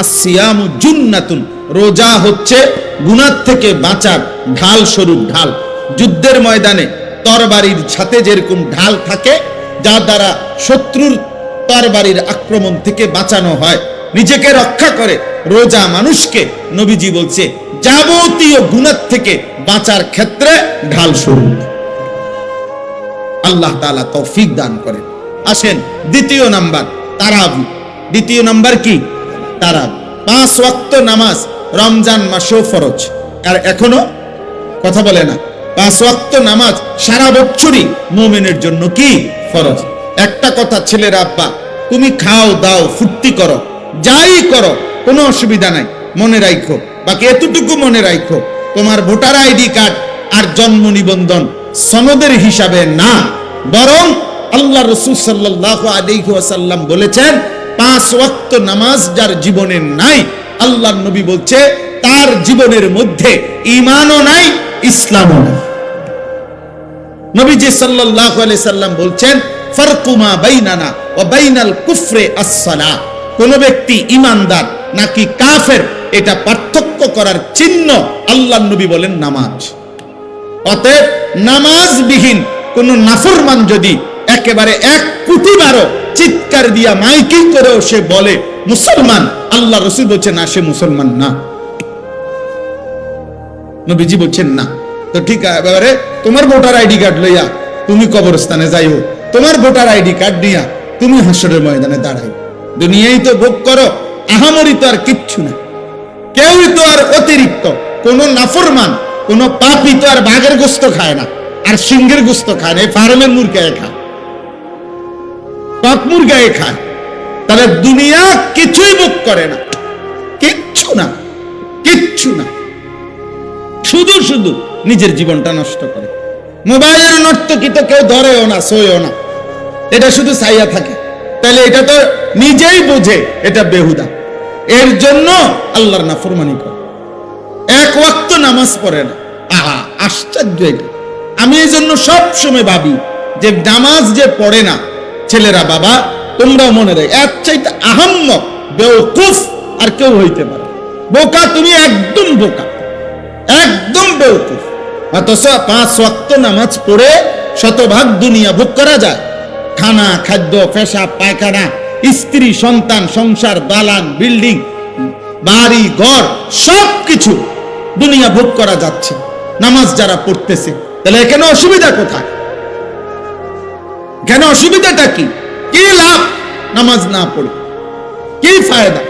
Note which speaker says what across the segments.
Speaker 1: আসসিয়ামু জুন্নাতুন, রোজা হচ্ছে গুনাহ থেকে বাঁচার ঢাল স্বরূপ ঢাল। যুদ্ধের ময়দানে তরবারির সাথে যেরকম ঢাল থাকে, যার দ্বারা শত্রুর তরবারির আক্রমণ থেকে বাঁচানো হয়, নিজেকে রক্ষা করে, রোজা মানুষকে নবীজি বলছে যাবতীয় গুনাহ থেকে বাঁচার ক্ষেত্রে ঢাল স্বরূপ। আল্লাহ তাআলা তৌফিক দান করেন। আসেন দ্বিতীয় নাম্বার, তারাবি। দ্বিতীয় নাম্বার কি? তারাবি। 5 ওয়াক্ত নামাজ রমজান মাসেও ফরজ। আর এখনো কথা বলে না, 5 ওয়াক্ত নামাজ সারা বছরই মুমিনের জন্য কি ফরজ। একটা কথা, ছেলের আব্বা, তুমি খাও দাও ফুর্তি করো, যাই করো, কোনো অসুবিধা নাই, মনে রাখো, বাকি এতটুকু মনে রাখো, তোমার ভোটার আইডি কার্ড আর জন্ম নিবন্ধন সনদের হিসাবে না, বরং আল্লাহ রাসূল সাল্লাল্লাহু আলাইহি ওয়াসাল্লাম বলেছেন 5 ওয়াক্ত নামাজ যার জীবনে নাই, আল্লাহর নবী বলছে তার জীবনের মধ্যে ঈমানও নাই, ইসলামও নাই। নবীজি সাল্লাল্লাহু আলাইহি সাল্লাম বলছেন ফারকু মা বাইনানা ওয়া বাইনাল কুফরি আস-সালাহ। কোন ব্যক্তি ঈমানদার নাকি কাফের, এটা পার্থক্য করার চিহ্ন আল্লাহর নবী বলেন নামাজ। অতএব নামাজবিহীন কোন নাফরমান যদি একেবারে 1 কোটি বারো চিৎকার দিয়া মাইকিং করেও সে বলে মুসলমান, আল্লাহ রাসূল বলছেন না, সে মুসলমান না। নবীজি বলছেন না। তো ঠিক এবারে তোমার ভোটার আইডি কার্ড লইয়া তুমি কবরস্থানে যাইও, তোমার ভোটার আইডি কার্ড নিয়া তুমি হাসরের ময়দানে দাঁড়াই। দুনিয়ায় তো ভোগ করো, আহামরি তো আর কিচ্ছু না, কেউই তো আর অতিরিক্ত, কোন নাফরমান কোন পাপী তো আর বাঘের গোস্ত খায় না, আর সিংহের গোস্ত খায় না, ফার্মের মুরগায় খায়, কক মুরগায় খায়। তাহলে দুনিয়া কিছুই ভোগ করে না, কিচ্ছু না, কিচ্ছু না, শুধু শুধু নিজের জীবনটা নষ্ট করে। মোবাইলের নর্তকী তো কেউ ধরেও না, সইও না, এটা শুধু চাইয়া থাকে। তাহলে এটা তো নিজেই বোঝে এটা বেহুদা, এর জন্য আল্লাহর নাফরমানি করে, 1 ওয়াক্ত নামাজ পড়ে না। আহা, আশ্চর্য এটা। আমি এই জন্য সব সময় ভাবি যে নামাজ যে পড়ে না ছেলেরা, বাবা তোমরাও মনে রাখো, এর চাইতে আহাম্মক বেওকুফ আর কেউ হইতে পারে। বোকা তুমি, একদম বোকা, একদম বেওকুফ। অথচ 5 ওয়াক্ত নামাজ পড়ে শতভাগ দুনিয়া ভোগ করা যায়। খানা, খাদ্য, পেশাব, পায়খানা, স্ত্রী, সন্তান, সংসার, দালান, বিল্ডিং, বাড়ি, ঘর, সবকিছু দুনিয়া ভোগ করা যাচ্ছে নামাজ যারা পড়তেছে। তাহলে এখানে অসুবিধা কোথায়? কেন অসুবিধাটা কি? কি লাভ নামাজ না পড়ে? কি ফায়দা?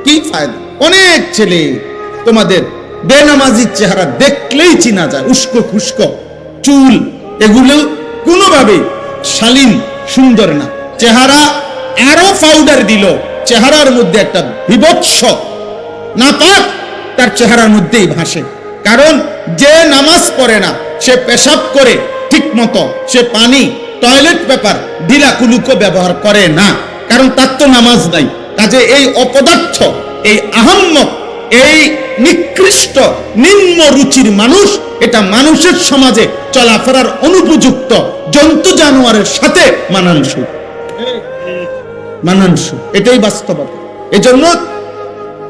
Speaker 1: কি ফায়দা? অনেক ছেলে তোমাদের বেনামাজির চেহারা দেখলেই চিনা যায়, উস্কো খুস্কো চুল, এগুলো কোনোভাবে শালীন সুন্দর না। চেহারা আরো পাউডার দিল, চেহারার মধ্যে একটা বিভৎস নাপাক তার চেহারার মধ্যেই ভাসে। কারণ যে নামাজ পড়ে না সে পেশাব করে ঠিক মতো, সে পানি, টয়লেট পেপার ঢিলা কুলুকো ব্যবহার করে না, কারণ তার তো নামাজ নাই। কাজে এই অপদার্থ, এই আহাম্মক, এই নিকৃষ্ট নিম্ন রুচির মানুষ, এটা মানুষের সমাজে চলাফেরার অনুপযুক্ত, জন্তু জানোয়ারের সাথে মানানসই, মানানসই, এটাই বাস্তবতা। এজন্য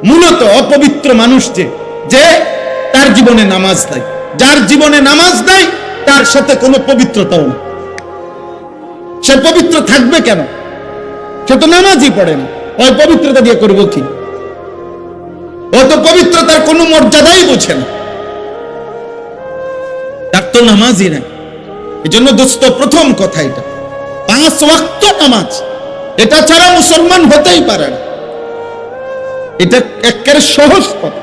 Speaker 1: মূলত অপবিত্র মানুষ যে তার জীবনে নামাজ নাই, যার জীবনে নামাজ নাই তার সাথে কোনো পবিত্রতাও না। সে পবিত্র থাকবে কেন? সে তো নামাজই পড়ে না, ওই পবিত্রতা দিয়ে করবো কি? ও তো পবিত্রতার কোনো মর্যাদাই বোঝে না, তার তো নামাজই নাই। এই জন্য দোস্ত, প্রথম কথা এটা, 5 ওয়াক্ত নামাজ, এটা ছাড়া মুসলমান হতেই পারে না। এটা একেবারে সহজ কথা।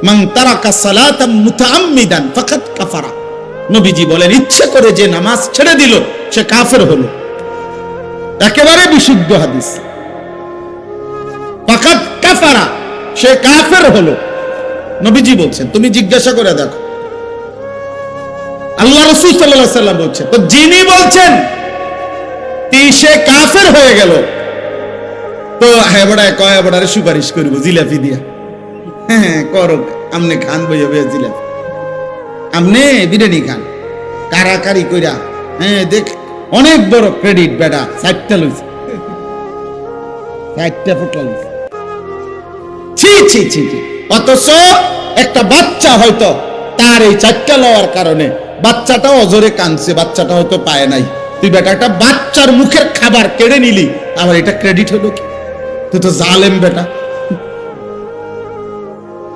Speaker 1: মান তারাকা সালাতাম মুতাআম্মিদান ফাকাদ কাফারা। নবীজি বলেন ইচ্ছে করে যে নামাজ ছেড়ে দিল সে কাফের হলো, একেবারে বিশুদ্ধ হাদিস। ফাকাদ কাফারা, সে কাফের হলো, নবীজি বলছেন। তুমি জিজ্ঞাসা করে দেখো, আল্লাহ রাসূল সাল্লাল্লাহু আলাইহি ওয়াসাল্লাম বলছেন, তো যিনি বলছেন সে কাফের হয়ে গেল, তো হ্যাঁ বড়ায় কয় বড়ারে সুপারিশ করবো জিলাপি দিয়া, হ্যাঁ করো, আমনে খান বইয়া বইয়া জিলাপি, আমনে বিরিয়ানি খান কারাকারি কইরা, হ্যাঁ দেখ অনেক বড় ক্রেডিট বেটা, 4টা লইছে, 4টা ফোটলা লইছে, ছি ছি ছি ছি। অথচ একটা বাচ্চা হয়তো তার এই চারটা লওয়ার কারণে বাচ্চাটাও অজরে কাঁদছে, বাচ্চাটা হয়তো পায় নাই। তুই বেটা একটা বাচ্চার মুখের খাবার কেড়ে নিলি, আবার এটা ক্রেডিট হলো কি? তুই তো জালেম বেটা,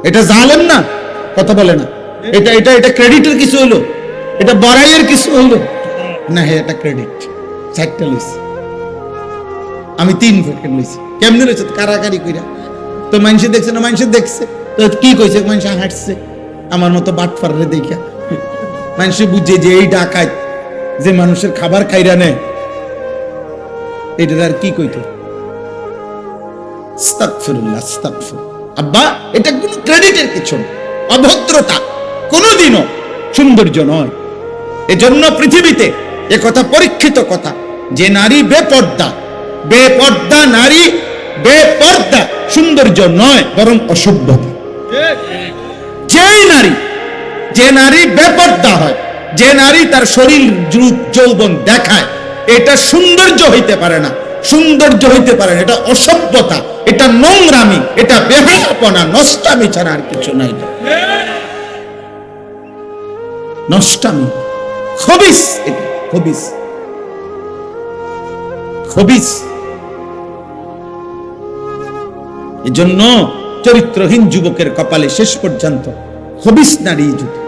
Speaker 1: এটা জালেম না? কথা বলে না? এটা এটা এটা ক্রেডিটের কিছু হলো? এটা বড়াইয়ের কিছু হলো না? হ্যাঁ, এটা ক্রেডিট। চারটা লইছি আমি, 3 প্যাকেট লইছি। কেমনে লইছে? কারাকারি কইরা। তো মানুষে দেখছে না? মানুষে দেখছে তো কি কইছে? মানুষ হাঁটছে আমার মতো বাটফারে দেখা। মানুষে বুঝে যে এই ডাকাত যে মানুষের খাবার খাইরা নেয়, এটা আর কি কইতো? আস্তাগফিরুল্লাহ, আস্তাগফির। আব্বা, এটা কোনো ক্রেডিটের কিছু না, অভদ্রতা কোনোদিনও সৌন্দর্য নয়। এজন্য পৃথিবীতে এ কথা পরীক্ষিত কথা যে নারী বেপর্দা, বেপর্দা নারী, বেপর্দা সৌন্দর্য নয়, বরং অসভ্যতা। যে নারী বেপর্দা হয়, যে নারী তার শরীর রূপ যৌবন দেখায়, এটা সৌন্দর্য হইতে পারে না। সৌন্দর্য হইতে পারে না, এটা অসভ্যতা, এটা নোংরামি, এটা বেহায়াপনা, নষ্টামি ছাড়া আর কিছু নাই। নষ্টামি, খবিস, এটা খবিস, খবিস। এজন্য চরিত্রহীন যুবকের কপালে শেষ পর্যন্ত খবিস নারী জুটে।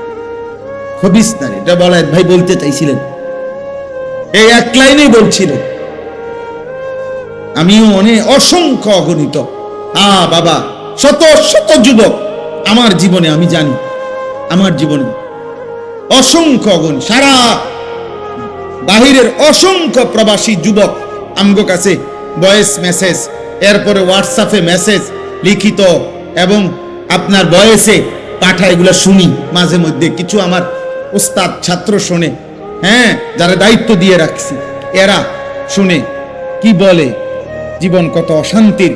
Speaker 1: খবিস নারী, এটা বলায় ভাই বলতে চাইছিলেন, এই এক লাইনেই বলছিলেন। আমিও অনেক অসংখ্য অগণিত বাবা শত শত যুবক আমার জীবনে, আমি জানি আমার জীবনে অসংখ্য অগণিত, সারা বাহিরের অসংখ্য প্রবাসী যুবক আমগো কাছে ভয়েস মেসেজ, এরপরে হোয়াটসঅ্যাপে মেসেজ, লিখিত এবং আপনার ভয়েসে পাঠায়, এগুলো শুনি মাঝে মধ্যে। কিছু আমার ওস্তাদ ছাত্র শোনে, হ্যাঁ, যারা দায়িত্ব দিয়ে রাখছি, এরা শুনে কি বলে, জীবন কত অশান্তির।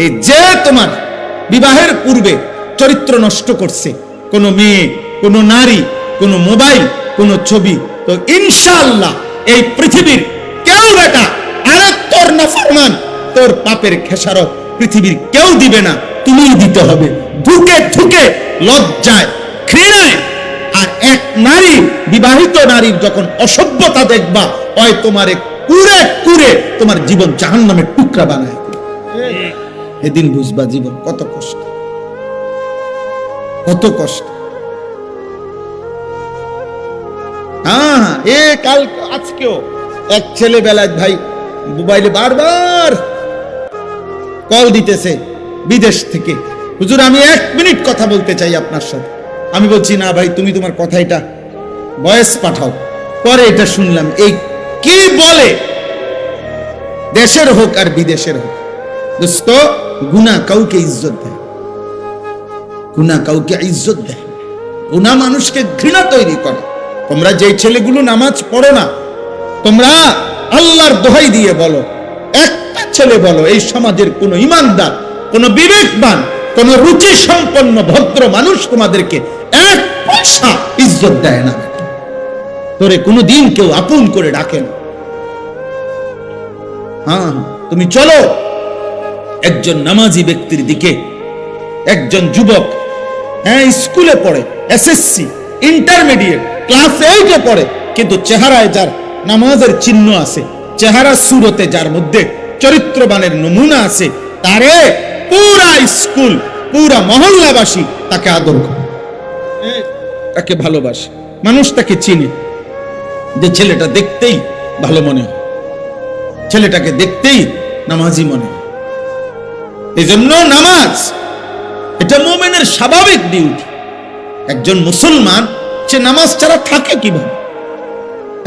Speaker 1: এই যে তোমার বিবাহের পূর্বে চরিত্র নষ্ট করছে কোন মেয়ে, কোন নারী, কোন মোবাইল, কোন ছবি, তো ইনশাআল্লাহ এই পৃথিবীর কেউ বেটা আরে তোর নাফরমান, তোর পাপের খেসারত পৃথিবীর কেউ দিবে না, তুমিই দিতে হবে, ধুকে ধুকে, লজ্জায়, ঘৃণায়। আর এক নারী, বিবাহিত নারীর যখন অসভ্যতা দেখবা, হয় তোমারে কুরে কুরে তোমার জীবন জাহান্নামের টুকরা বানায়, এদিন বুঝবা জীবন কত কষ্ট, কত কষ্ট। হ্যাঁ, এ কাল আজকেও এক ছেলে বেলায় ভাই মোবাইলে বারবার কল দিতেছে বিদেশ থেকে, হুজুর আমি 1 মিনিট কথা বলতে চাই আপনার সাথে। আমি বলছি না ভাই, তুমি তোমার কথা এটা ভয়েস পাঠাও। পরে এটা শুনলাম, এই কি বলে, দেশের হোক আর বিদেশের হোক, দোস্ত, গুনাহ কাউকে ইজ্জত দেয়, গুনাহ কাউকে ইজ্জত দেয়, গুনাহ মানুষকে ঘৃণা তৈরি করে। তোমরা যে ছেলেগুলো নামাজ পড়ো না, তোমরা আল্লাহর দোহাই দিয়ে বলো, একটা ছেলে বলো এই সমাজের কোন ইমানদার, কোন বিবেকবান, কোন রুচি সম্পন্ন ভদ্র মানুষ তোমাদেরকে 1 পয়সা ইজ্জত দেয় না, তোরে কোনদিন কেউ আপন করে ডাকে না। হ্যাঁ, তুমি চলো একজন নামাজি ব্যক্তির দিকে, একজন যুবক, হ্যাঁ, স্কুলে পড়ে, এসএসসি, ইন্টারমিডিয়েট, ক্লাস 8-এ পড়ে, কিন্তু চেহারায় যার নামাজের চিহ্ন আছে, চেহারা সুরতে যার মধ্যে চরিত্রবানের নমুনা আছে, তারে পুরা স্কুল, পুরা মহল্লাবাসী তাকে আদর করে, তাকে ভালোবাসে, মানুষ তাকে চিনে, যে ছেলেটা দেখতেই ভালো মনে হয়, ছেলেটাকে দেখতেই নামাজি মনে হয়। এই জন্য নামাজ এটা মুমিনের স্বাভাবিক ডিউটি। একজন মুসলমান সে নামাজ ছাড়া থাকে কিভাবে?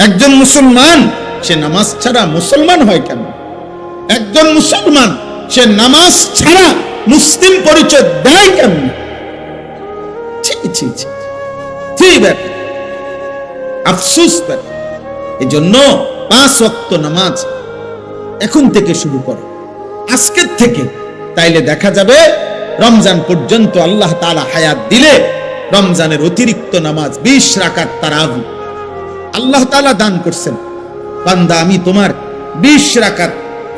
Speaker 1: একজন মুসলমান সে নামাজ ছাড়া মুসলমান হয় কেন? একজন মুসলমান সে নামাজ ছাড়া মুসলিম পরিচয় দেয় কেমন? আফসোস। এই জন্য 5 ওয়াক্ত নামাজ এখন থেকে শুরু করো, আজকের থেকে, তাইলে দেখা যাবে রমজান পর্যন্ত আল্লাহ তাআলা হায়াত দিলে রমজানের অতিরিক্ত নামাজ 20 রাকাত তারাবি আল্লাহ তাআলা দান করছেন। বান্দা, আমি তোমার 20 রাকাত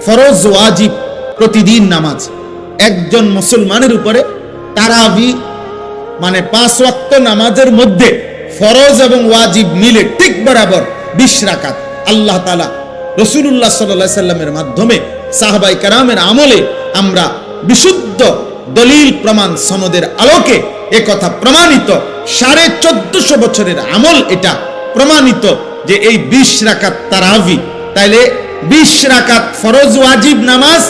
Speaker 1: ফরজ ওয়াজিব প্রতিদিন নামাজ একজন মুসলমানের উপরে তারাবি মানে 5 ওয়াক্ত নামাজের মধ্যে ফরজ এবং ওয়াজিব মিলে ঠিক বরাবর 20 রাকাত আল্লাহ তাআলা রাসূলুল্লাহ সাল্লাল্লাহু আলাইহি সাল্লামের মাধ্যমে সাহাবায়ে কেরামের আমলে আমরা বিশুদ্ধ দলিল প্রমাণ সনদের আলোকে একথা প্রমাণিত 1450 বছরের আমল এটা প্রমাণিত যে এই 20 রাকাত তারাবি তাইলে 20 রাকাত ফরজ ওয়াজিব নামাজ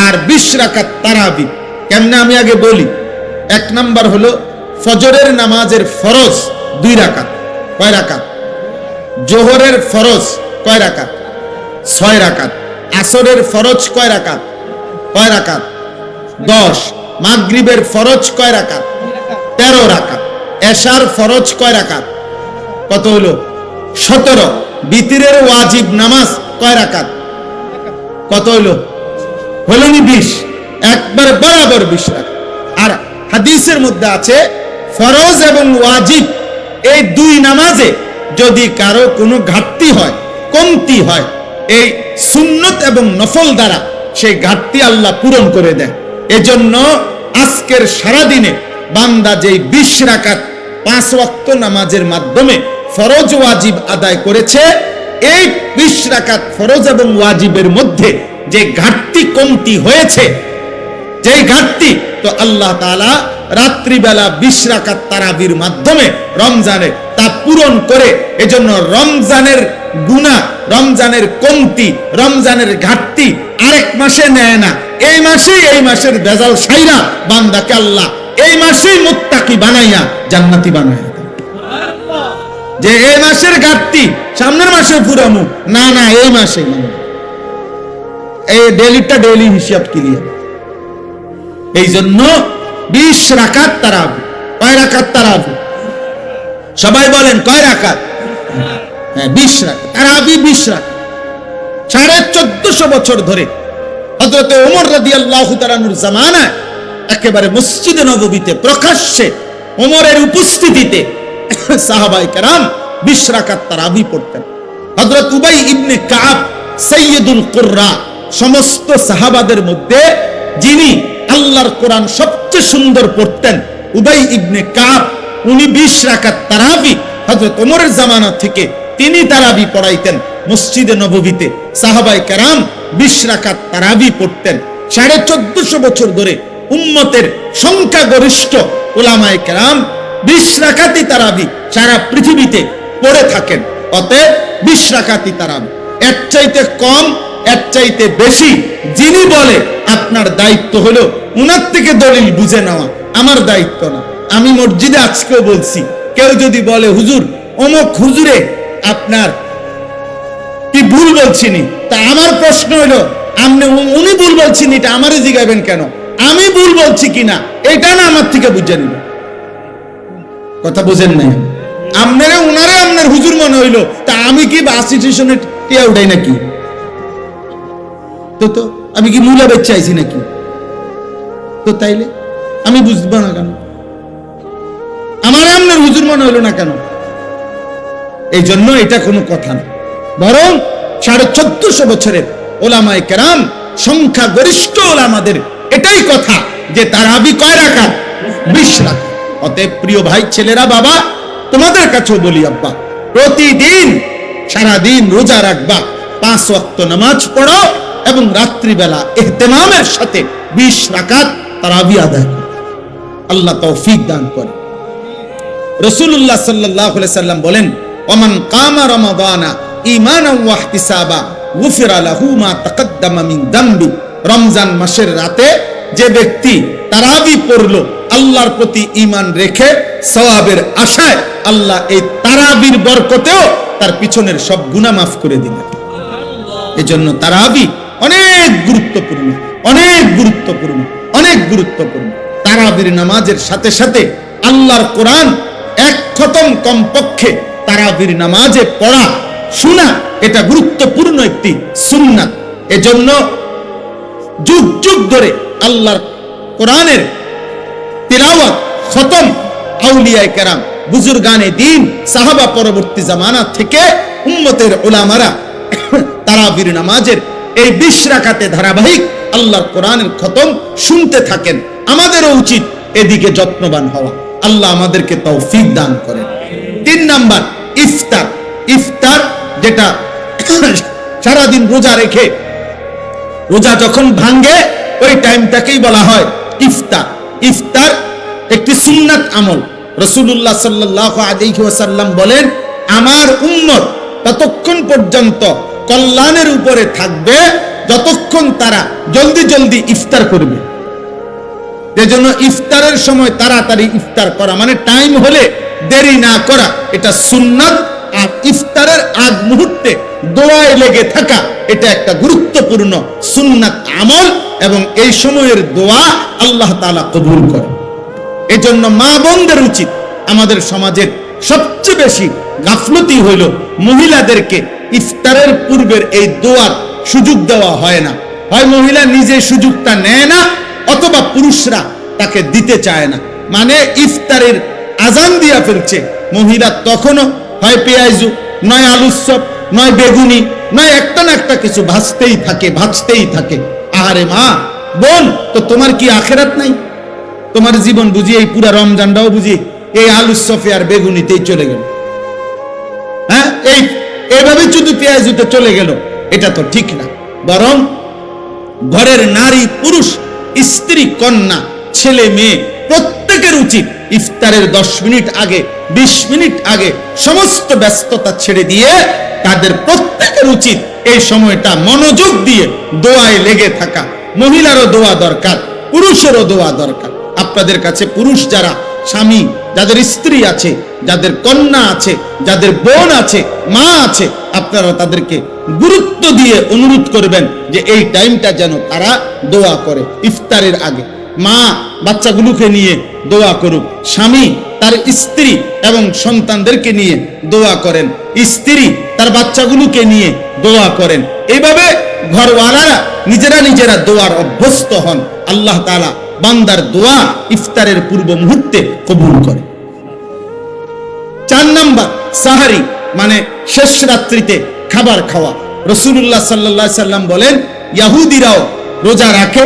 Speaker 1: আর 20 রাকাত তারাবি কেমনে আমি আগে বলি। এক নাম্বার হলো ফজরের নামাজের ফরজ 2 রাকাত কয় রাকাত, জোহরের ফরজ কয় রাকাত 6 রাকাত, আসরের ফরজ কয় রাকাত কয় রাকাত 10, মাগরিবের ফরজ কয় রাকাত 13 রাকাত, এশার ফরজ কয় রাকাত কত হলো 17, বিতিরের ওয়াজিব নামাজ কয় রাকাত কত হলো হলোনি 20, একবার বরাবর 20 রাকাত। আর হাদিসের মধ্যে আছে ফরজ এবং ওয়াজিব এই 2 নামাজে যদি কারো কোনো ঘাটতি হয় কমতি হয় এই সুন্নত এবং নফল দ্বারা সেই ঘাটতি আল্লাহ পূরণ করে দেয়। এজন্য আজকের সারা দিনে বান্দা যেই 20 রাকাত 5 ওয়াক্ত নামাজের মাধ্যমে ফরজ ওয়াজিব আদায় করেছে এই 20 রাকাত ফরজ এবং ওয়াজিবের মধ্যে যে ঘাটতি কমতি হয়েছে যেই ঘাটতি তো আল্লাহ তাআলা রাত্রিবেলা 20 রাকাত তারাবির মাধ্যমে রমজানে তা পূরণ করে এজন্য রমজানের গুনাহ রমজানের কমতি রমজানের ঘাটতি আরেক মাসে নেয় না, এই মাসেই এই মাসের ভেজাল সাইরা বান্দাকে আল্লাহ এই মাসেই মুত্তাকি বানাইয়া জান্নাতি বানায়। যে এই মাসের ঘাটতি সামনের মাসে পুরামু না না এই মাসে এই ডেলিটা ডেলি হিসাব ক্লিয়ার। এই জন্য 20 রাকাত তারাবি কয় রাকাত তারাবি সবাই বলেন কয় রাকাত 20 রাকাত তারাবি 20 রাকাত 1450 বছর ধরে হযরত ওমর রাদিয়াল্লাহু তাআলার জামানায় একেবারে মসজিদে নববীতে প্রকাশ্যে ওমরের উপস্থিতিতে সাহাবায়ে কেরাম 20 রাকাত তারাবি পড়তেন। হযরত উবাই ইবনে কাব সাইয়্যিদুল কুররা সমস্ত সাহাবাদের মধ্যে যিনি আল্লাহর কোরআন সবচেয়ে সুন্দর পড়তেন উবাই ইবনে কাব উনি 20 রাকাত তারাবি হযরত ওমরের জামানা থেকে তিনি তারাবি পড়াইতেন মসজিদে নববীতে। সাহাবায়ে কেরাম 20 রাকাত তারাবি পড়তেন। 1450 বছর ধরে উম্মতের সংখ্যাগরিষ্ঠ উলামায়ে কেরাম 20 রাকাতই তারাবি সারা পৃথিবীতে পড়ে থাকেন। অতএব 20 রাকাতই তারাবি। এর চাইতে কম এর চাইতে বেশি যিনি বলে আপনার দায়িত্ব হলো উনার থেকে দলিল বুঝে নেওয়া, আমার দায়িত্ব না। আমি মসজিদে আজকেও বলছি কেউ যদি বলে হুজুর অমুক হুজুরে আপনার কি ভুল বলছিনি, তা আমার প্রশ্ন হলো আপনি উনি ভুল বলছেন এটা আমারই জিজ্ঞাবেন কেন, আমি ভুল বলছি কিনা এটা না আমার থেকে বুঝে নিবেন। কথা বুঝেন নাই? আপনারা উনারে আপনার হুজুর মনে হইলো তা আমি কি বাস স্টেশনে টিয়া উঠাই নাকি? তো আমি কি মূলা বেচে আইছি নাকি? তো তাইলে আমি বুঝবো না কেন? আমার আপনার হুজুর মনে হইলো না কেন? এই জন্য এটা কোনো কথা না, বরং 1450 বছরের ওলামায়ে কেরাম সংখ্যাগরিষ্ঠ ওলামাদের এটাই কথা যে তারাবি কয় রাকাত 20 রাকাত। অতএব প্রিয় ভাই ছেলেরা বাবা তোমাদের কাছেও বলি আব্বা প্রতিদিন সারাদিন রোজা রাখবা, 5 ওয়াক্ত নামাজ পড়ো এবং রাত্রিবেলা ইহতিমামের সাথে 20 রাকাত তারাবি আদায় করো। আল্লাহ তৌফিক দান করে। রাসূলুল্লাহ সাল্লাল্লাহু আলাইহি সাল্লাম বলেন ওমান কামা রমাদানা ঈমানান ওয়া ইহতিসাবা গুফিরা লাহু মা তাকাদ্দামা মিন যামবি। রমজান মাসের রাতে যে ব্যক্তি তারাবি পড়লো আল্লাহর প্রতি ঈমান রেখে সওয়াবের আশায় আল্লাহ এই তারাবির বরকতেও তার পিছনের সব গুনাহ মাফ করে দিবেন। এজন্য তারাবি অনেক গুরুত্বপূর্ণ, অনেক গুরুত্বপূর্ণ, অনেক গুরুত্বপূর্ণ। তারাবির নামাজের সাথে সাথে আল্লাহর কোরআন 1 খতম কমপক্ষে তারাবির নামাজে পড়া শোনা এটা গুরুত্বপূর্ণ একটি সুন্নাত। এজন্য যুগ যুগ ধরে আল্লাহর কোরআনের তিলাওয়াত খতম আউলিয়ায়ে কেরাম বুজুর্গানে দ্বীন সাহাবা পরবর্তী জামানা থেকে উম্মতের উলামারা তারাবির নামাজের এই 20 রাকাতে ধারাবাহিক আল্লাহর কোরআনের খতম শুনতে থাকেন। আমাদেরও উচিত এদিকে যত্নবান হওয়া। আল্লাহ আমাদেরকে তৌফিক দান করেন। 3 নাম্বার ইফতার। ইফতার যেটা সারাদিন রোজা রেখে রোজা যখন ভাঙ্গে ওই টাইমটাকেই বলা হয় ইফতার। ইফতার একটি সুন্নাত আমল। রাসূলুল্লাহ সাল্লাল্লাহু আলাইহি ওয়াসাল্লাম বলেন, আমার উম্মত ততক্ষণ পর্যন্ত কল্যাণের উপরে থাকবে যতক্ষণ তারা জলদি জলদি ইফতার করবে। এজন্য ইফতারের সময় তাড়াতাড়ি ইফতার করা, মানে টাইম হলে দেরি না করা, এটা সুন্নাত। আর ইফতারের আগ মুহূর্তে দোয়ায় লেগে থাকা, এটা একটা গুরুত্বপূর্ণ সুন্নাত আমল, এবং এই সময়ের দোয়া আল্লাহ তাআলা কবুল করে। এজন্য মা বোনদের উচিত, আমাদের সমাজের সবচেয়ে বেশি গাফলতি হইল মহিলাদেরকে ইফতারের পূর্বের এই দোয়ার সুযোগ দেওয়া হয় না। হয় মহিলা নিজে সুযোগটা নেয় না, অথবা পুরুষরা তাকে দিতে চায় না। মানে ইফতারের আজান দিয়া ফেলছে, মহিলা তখনও হয় পেঁয়াজু, নয় আলুর চপ, নয় বেগুনি, নয় একটা না একটা কিছু ভাজতেই থাকে। আরে মা বোন, তো তোমার কি আখেরাত নাই? তোমার জীবন বুঝি এই পুরা রমজানটাও বুঝি এই আলুর চপে আর বেগুনিতেই চলে গেল? হ্যাঁ, এইভাবে শুধু পেঁয়াজুতে চলে গেল, এটা তো ঠিক না। বরং ঘরের নারী পুরুষ, স্ত্রী কন্যা, ছেলে মেয়ে প্রত্যেকের উচিত ইফতারের 10 মিনিট আগে, 20 মিনিট আগে সমস্ত ব্যস্ততা ছেড়ে দিয়ে তাদের প্রত্যেকের উচিত এই সময়টা মনোযোগ দিয়ে দোয়ায় লেগে থাকা। মহিলারও দোয়া দরকার, পুরুষেরও দোয়া দরকার। আপনাদের কাছে পুরুষ যারা স্বামী, যাদের স্ত্রী আছে, যাদের কন্যা আছে, যাদের বোন আছে, মা আছে, আপনারা তাদেরকে গুরুত্ব দিয়ে অনুরোধ করবেন যে এই টাইমটা যেন তারা দোয়া করে ইফতারের আগে। মা বাচ্চাগুলোকে নিয়ে দোয়া করুক, স্বামী তার স্ত্রী এবং সন্তানদেরকে নিয়ে দোয়া করেন, স্ত্রী তার বাচ্চাগুলোকে নিয়ে দোয়া করেন। এইভাবে ঘরওয়ালারা নিজেরা দোয়ার অভ্যস্ত হন। আল্লাহ তাআলা বান্দার দোয়া ইফতারের পূর্ব মুহূর্তে কবুল করে। 4 নাম্বার সাহারি, মানে শেষ রাত্রিতে খাবার খাওয়া। রাসূলুল্লাহ সাল্লাল্লাহু আলাইহি সাল্লাম বলেন, ইহুদিরাও রোজা রাখে,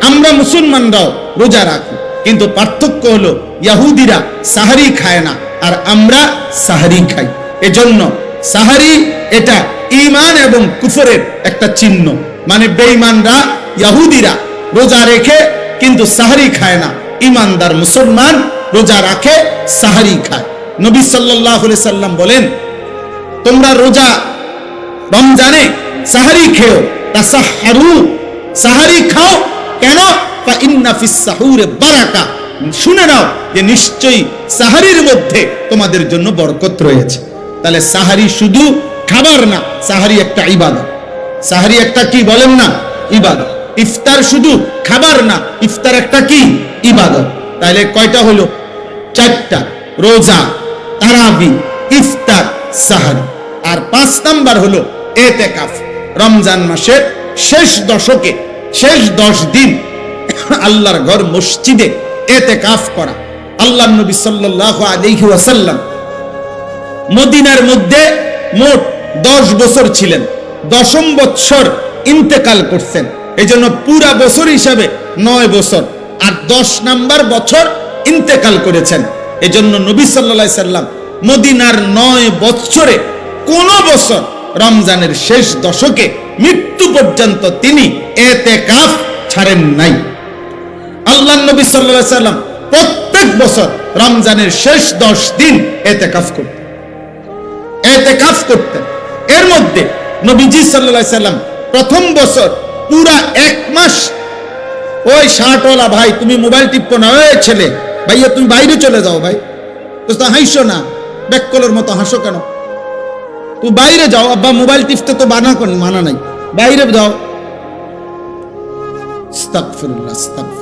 Speaker 1: আমরা মুসলমানরাও রোজা রাখি, কিন্তু পার্থক্য হলো ইহুদিরা সাহারি খায় না আর আমরা সাহারি খাই। এজন্য সাহারি এটা ঈমান এবং কুফরের একটা চিহ্ন। মানে বেঈমানরা, ইহুদিরা রোজা রেখে কিন্তু সাহারি খায় না, ঈমানদার মুসলমান রোজা রাখে, সাহারি খায়। নবী সাল্লাল্লাহু আলাইহি সাল্লাম বলেন, তোমরা রোজা রমজানে সাহারি খেও, তাসাহহারু, সাহারি খাও। কেন? ফা ইন্না ফিস সাহুরে বারাকা, শুনে নাও যে নিশ্চয়ই সাহারির মধ্যে তোমাদের জন্য বরকত রয়েছে। তাহলে সাহারি শুধু খাবার না, সাহারি একটা ইবাদত। সাহারি একটা কি বলেন না? ইবাদত। ইফতার শুধু খাবার না, ইফতার একটা কি? ইবাদত। তাহলে কয়টা হলো? 4টা। রোজা, তারাবি, ইফতার, সাহারি। আর 5 নাম্বার হলো ইতিকাফ। রমজান মাসের শেষ দশকে, শেষ 10 দিন আল্লাহর ঘর মসজিদে ইতিকাফ করা। আল্লাহর নবী সাল্লাল্লাহু আলাইহি ওয়াসাল্লাম মদিনার মধ্যে মোট 10 বছর ছিলেন। 10ম বছর ইন্তেকাল করছেন। এজন্য পুরা বছর হিসাবে 9 বছর, আর 10 নাম্বার বছর ইন্তেকাল করেছেন। এজন্য নবী সাল্লাল্লাহু আলাইহি সাল্লাম মদিনার 9 বছরে কোন বছর রমজানের শেষ দশকে মৃত্যু পর্যন্ত তিনি ইতিকাফ ছাড়েন নাই। আল্লাহর নবী সাল্লাল্লাহু আলাইহি সাল্লাম প্রত্যেক বছর রমজানের শেষ 10 দিন ইতিকাফ করতেন। এর মধ্যে নবীজি সাল্লাল্লাহু আলাইহি সাল্লাম প্রথম বছর পুরা 1 মাস, ওই শার্টওয়ালা ভাই তুমি মোবাইল টিপো না, ওই ছেলে ভাইয়া তুমি বাইরে চলে যাও, ভাই তো হাসো না, ব্যাককলের মতো হাসো কেন? তুমি বাইরে যাও, আব্বা মোবাইল টিপতে তো মানা নাই, বাইরে যাও। আস্তাগফিরুল্লাহ, আস্তাগফিরুল্লাহ।